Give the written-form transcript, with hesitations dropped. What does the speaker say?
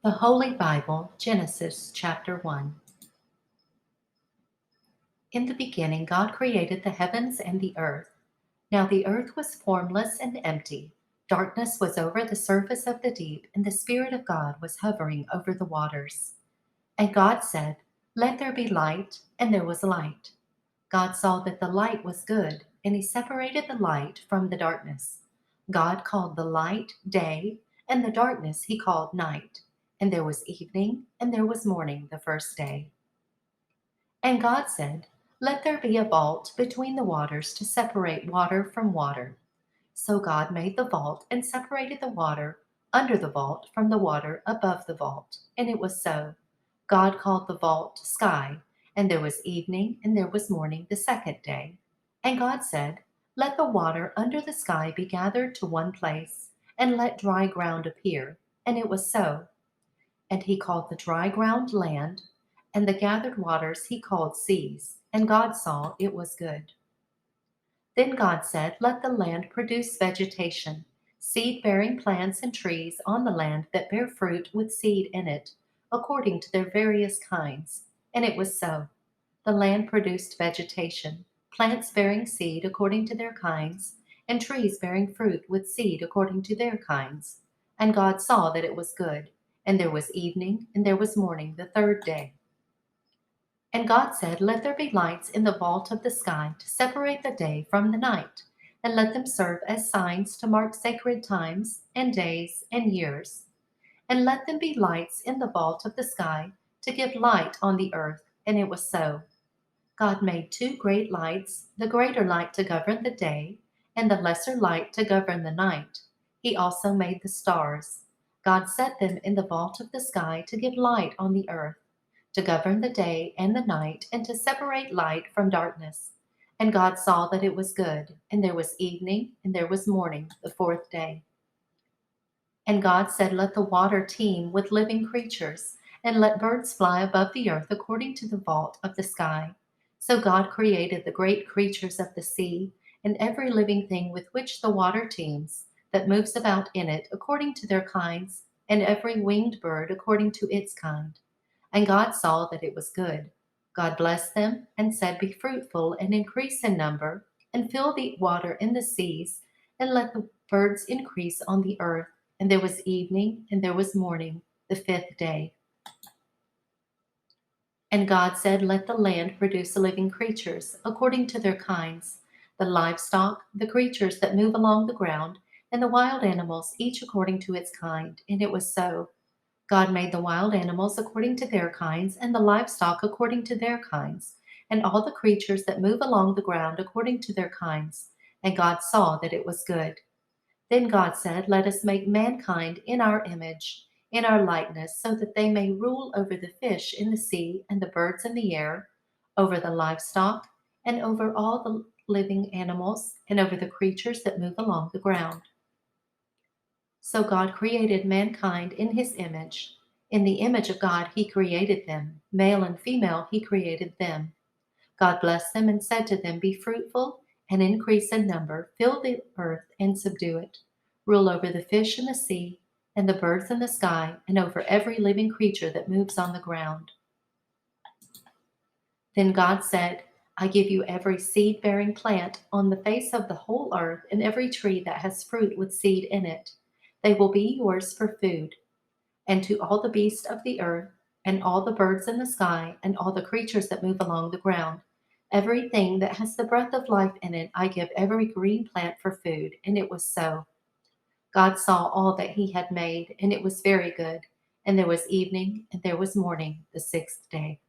The Holy Bible, Genesis chapter 1. In the beginning, God created the heavens and the earth. Now the earth was formless and empty. Darkness was over the surface of the deep, and the Spirit of God was hovering over the waters. And God said, "Let there be light," and there was light. God saw that the light was good, and he separated the light from the darkness. God called the light day, and the darkness he called night. And there was evening, and there was morning the first day. And God said, "Let there be a vault between the waters to separate water from water." So God made the vault and separated the water under the vault from the water above the vault. And it was so. God called the vault sky, and there was evening and there was morning the second day. And God said, "Let the water under the sky be gathered to one place, and let dry ground appear." And it was so. And he called the dry ground land, and the gathered waters he called seas. And God saw it was good. Then God said, "Let the land produce vegetation, seed-bearing plants and trees on the land that bear fruit with seed in it, according to their various kinds." And it was so. The land produced vegetation, plants bearing seed according to their kinds, and trees bearing fruit with seed according to their kinds. And God saw that it was good. And there was evening, and there was morning the third day. And God said, "Let there be lights in the vault of the sky to separate the day from the night, and let them serve as signs to mark sacred times and days and years. And let them be lights in the vault of the sky to give light on the earth." And it was so. God made two great lights, the greater light to govern the day, and the lesser light to govern the night. He also made the stars. God set them in the vault of the sky to give light on the earth, to govern the day and the night, and to separate light from darkness. And God saw that it was good, and there was evening, and there was morning the fourth day. And God said, "Let the water teem with living creatures, and let birds fly above the earth according to the vault of the sky." So God created the great creatures of the sea, and every living thing with which the water teems, that moves about in it according to their kinds, and every winged bird according to its kind. And God saw that it was good. God blessed them and said, "Be fruitful and increase in number, and fill the water in the seas, and let the birds increase on the earth." And there was evening, and there was morning, the fifth day. And God said, "Let the land produce living creatures, according to their kinds, the livestock, the creatures that move along the ground, and the wild animals, each according to its kind." And it was so. God made the wild animals according to their kinds, and the livestock according to their kinds, and all the creatures that move along the ground according to their kinds. And God saw that it was good. Then God said, "Let us make mankind in our image, in our likeness, so that they may rule over the fish in the sea and the birds in the air, over the livestock, and over all the living animals, and over the creatures that move along the ground." So God created mankind in his image. In the image of God he created them. Male and female he created them. God blessed them and said to them, "Be fruitful and increase in number, fill the earth and subdue it. Rule over the fish in the sea and the birds in the sky, and over every living creature that moves on the ground." Then God said, "I give you every seed-bearing plant on the face of the whole earth, and every tree that has fruit with seed in it. They will be yours for food. And to all the beasts of the earth, and all the birds in the sky, and all the creatures that move along the ground, everything that has the breath of life in it, I give every green plant for food." And it was so. God saw all that he had made, and it was very good. And there was evening, and there was morning the sixth day.